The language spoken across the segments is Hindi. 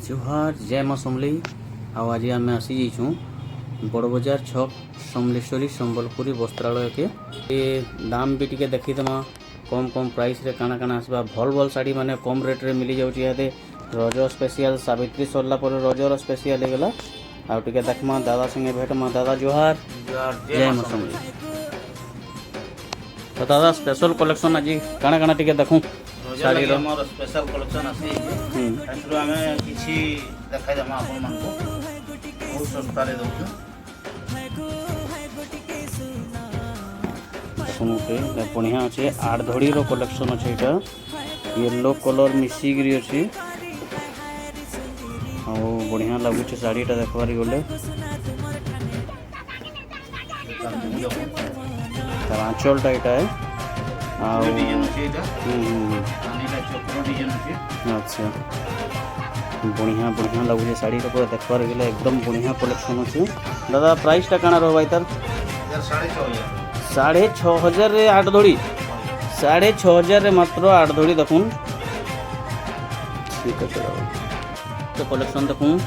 जोहार जय माँ समलेई। आज आम आसी जाइछूँ बड़ बजार छक समलेश्वरी संबलपुरी वस्त्रालय के दाम भी टिके देखीदमा कम कम प्राइस रे काना काना आसबा भल भल शाढ़ी माने कम रेट रे मिली जाउची। यादे रज स्पेशल सावित्री सरला पर रजर स्पेशल हेगला आ टिके देखमा दादा संगे भेटमा। दादा जोहार जय माँ समलेई। तो दादा स्पेशल कलेक्शन आज काना काना टिके देखूँ शाढ़ी हमर स्पेशल कलेक्शन आसी एथरो हमें किछि देखाइ दमा आपन मन को बहुत सस्ता रे दउछु। देखुनुटे बढ़िया अच्छे आठ धड़ी रो कलेक्शन अच्छे। एटा येलो कलर मिसी गिरी अच्छी आ बढ़िया लगुचे शाढ़ीटा देखबार गले। तार आंचलटा एटा है अच्छा बढ़िया बढ़िया लगुचे शाढ़ी पूरा देखबार गले एकदम बढ़िया कलेक्शन अच्छे। दादा प्राइसटा काना रहबा तार 6,500 रे 8 धड़ी 6,500 रे मात्र 8 धड़ी देखुन। ठीक है तो कलेक्शन देखुन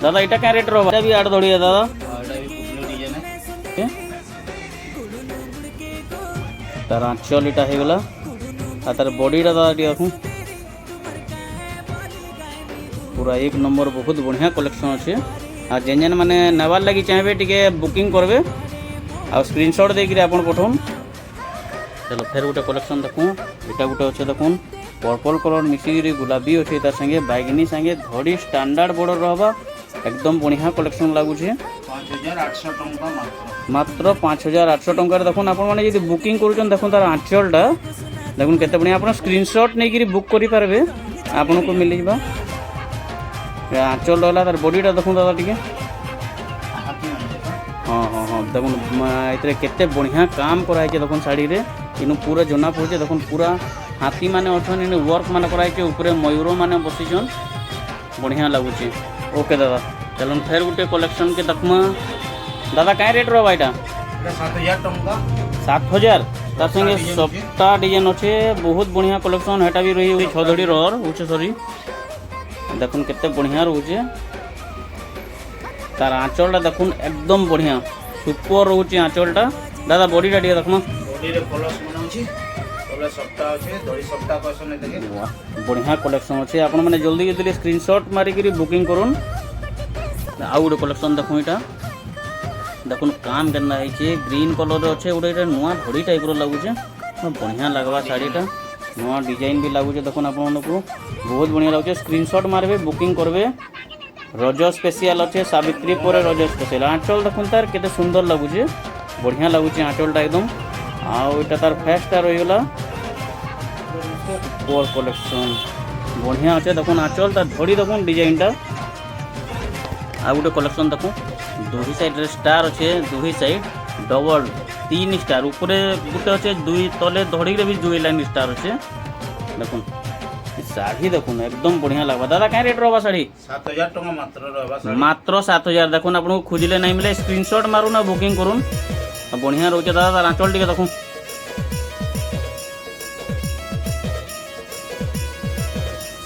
दादा एटा क्या रेट रहबा? भी 8 धड़ी है दादा। तार आंचल इटा हो गला आ तार बॉडीटा दादा देखूँ पूरा एक नंबर बहुत बढ़िया कलेक्शन अच्छे। आ जेन जेन माने नेबार लगी चाहे टिके बुकिंग करबे आ स्क्रीनशॉट देकर आपन पठाउन। चलो फिर गोटे कलेक्शन देखूँ एटा गोटे अच्छे देखुन पर्पल कलर मिसिकी गुलाबी अच्छे तार संगे बैगनी संगे धड़ी स्टैंडर्ड बॉर्डर रहबा एकदम बढ़िया कलेक्शन लगुचे। 5,800 टंका मात्र 5,800 टंका देखुन। आपण माने यदि बुकिंग करूछन देखुन तार आंचलटा देखुन केते बढ़िया। आपण स्क्रीनशॉट नेकिरी बुक करि पारबे आपन को मिल जिबा। आंचल रहला तार बॉडीटा देखुन दादा टिके हाँ हाँ हाँ देखुन एतरे केते बढ़िया काम कराई छै देखुन शाढ़ी रे। इनु पूरा जना पड़े देखुन पूरा हाथी माने अछन इने वर्क माने कराई छै ऊपर मयूर माने बसिछन बढ़िया लागुचे। ओके दादा चलन फिर गोटे कलेक्शन के देखमा। दादा क्या रेट रहा एटा? 7,000 टंका 7,000 तार संगे सबटा डिजाइन अच्छे बहुत बढ़िया कलेक्शन। हेटा भी रही 6 धड़ी रहर होचे सॉरी देखुन केते बढ़िया रोचे। तार आंचलटा देखुन एकदम बढ़िया सुपर रोचे आंचलटा। दादा बॉडीटा दिए देखमा बॉडी रे कलर्स मन अछि तले सबटा अछि धड़ी सबटा कलेक्शन देखे बढ़िया कलेक्शन अच्छे। आपण माने जल्दी जल्दी स्क्रीनशॉट मारी करी बुकिंग करूँ। आउ गोटे कलेक्शन देखो यहाँ देखुन काम केना है ग्रीन कलर अच्छे गोटे नुआ धड़ी टाइप लगुचे बढ़िया लगवा शाढ़ीटा नुआ डिजाइन भी लगुचे देखुन आप बहुत बढ़िया लगुचे। स्क्रीनशॉट मारबे बुकिंग करबे। रज स्पेशल अच्छे सावित्री पर रज स्पेशल आंचल देखुन तार केते सुंदर लगुचे बढ़िया लगुचे आंचलटा एकदम। आउ एटा तार फेसटा रहीगला सुपर कलेक्शन बढ़िया अच्छे देखुन आंचल तार धड़ी देखुन डिजाइनटा। आ गोटे कलेक्शन देखो दुही साइड रे स्टार अच्छे दुही साइड डबल 3 स्टार ऊपर गोटे अच्छे दुई तले धड़ी रे भी 2 लाइन स्टार अच्छे देखुन। शाढ़ी देखुन एकदम बढ़िया लगवा। दादा क्या रेट रहबा शाढ़ी? 7,000 टंका मात्र रहबा मात्र 7,000 देखुन। आपन खोजिले नहीं मिले स्क्रीनशॉट मारू ना बुकिंग करूँ बढ़िया रोचे। दादा तार आंचल टिके देखूँ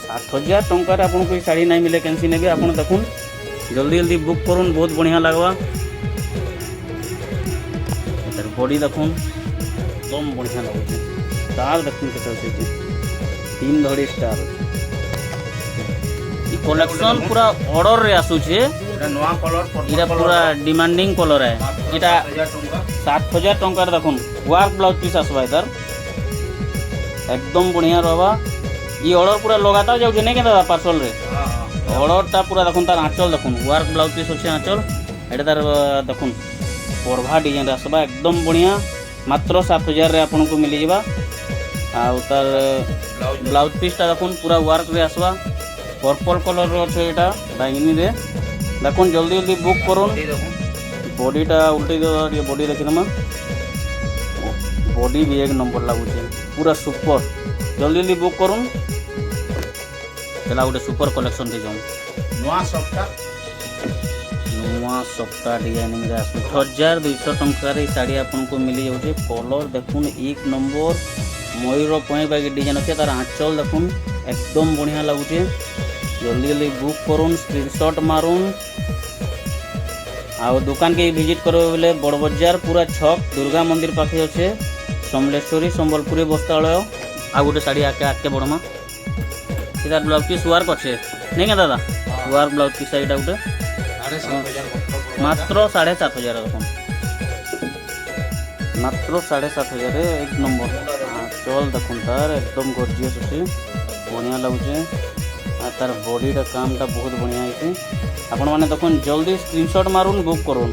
7,000 टंका आपन कोई शाढ़ी नहीं मिले कैंसी नेबे आपन देखुन जल्दी जल्दी बुक करूँ बहुत बढ़िया लगवा। बॉडी देखुन एकदम बढ़िया लगुचे। स्टार देखुन के 3 धड़ी स्टार कलेक्शन पूरा ऑर्डर रे आसुचे नवा कलर इरा पूरा डिमांडिंग कलर है। इटा 7,000 टंका देखुन वर्क ब्लाउज पीस आसबा इधर एकदम बढ़िया रहबा। ये ऑर्डर पूरा लगातार जाउचे नहीं के दादा पार्सल रे ऑर्डरटा पूरा देखुन। तार आंचल देखुन वर्क ब्लाउज पीस अच्छे आंचल एटा तार देखुन पर्भा डिजाइन आसबा एकदम बढ़िया मात्र 7,000 रे आपन को मिल जिबा। आ तार ब्लाउज पीसटा देखुन पूरा वर्क रे आसबा पर्पल कलर अच्छे एटा बैंगनी रे देखुन जल्दी जल्दी बुक करूँ। बॉडीटा उल्टे ये बॉडी देखिनमा बॉडी भी एक नंबर लगुचे पूरा सुपर जल्दी जल्दी बुक करूँ। चला गोटे सुपर कलेक्शन दे जाऊँ नवा सप्ताह डिजाइनिंग 8,200 टंका शाढ़ी आपन को मिली जाऊे। कलर देखुन एक नंबर मयूर पॉइंट बाकी डिजाइन अच्छे तार आंचल देखुन एकदम बढ़िया लगुचे जल्दी जल्दी बुक करूँ स्क्रीनशॉट मारूँ आ दुकान के विजिट करो बोले बड़ बजार पूरा छक दुर्गा मंदिर पाखे अच्छे समलेश्वरी संबलपुरी वस्त्रालय आ गोटे शाढ़ी आके आके बढ़मा इधर ब्लाउज पीस वर्क अच्छे नहीं क्या दादा वर्क ब्लाउज पीस यहाँ गोटे मात्र 7,500 देखो मात्र 7,500 एक नंबर चल देखो तार एकदम गॉर्जियस अच्छे बढ़िया लगुचे आ तार बॉडीटा कामटा बहुत बढ़िया है आपण मैंने देखो जल्दी स्क्रीनशॉट मारून बुक करूँ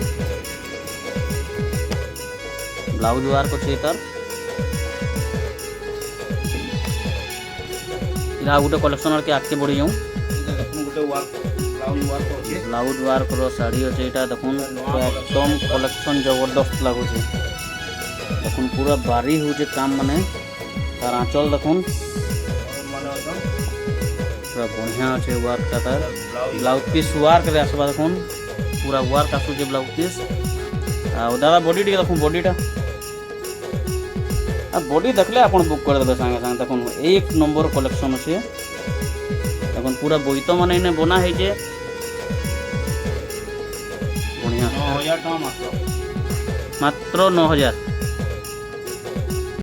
ब्लाउज वर्क अच्छे तार इला गोटे कलेक्शन के आगे बढ़ी जाऊँ ब्लाउज वर्क रो साड़ी अच्छे यहाँ देखो एकदम कलेक्शन जबरदस्त लगुचे देखो पूरा बारी हो काम माने तार आँचल देखो पूरा बढ़िया अच्छे वर्क का तार ब्लाउज पीस वर्क रे आसवा देखो पूरा वर्क आसुचे ब्लाउज पीस आ दादा बॉडी टी देखो बॉडीटा बॉडी देखले आपण बुक कर देबे संगे संगे देखो एक नंबर कलेक्शन अच्छे देखो पूरा बोईत मान इने बना है जे बढ़िया 9,000 टका मात्र मात्र 9,000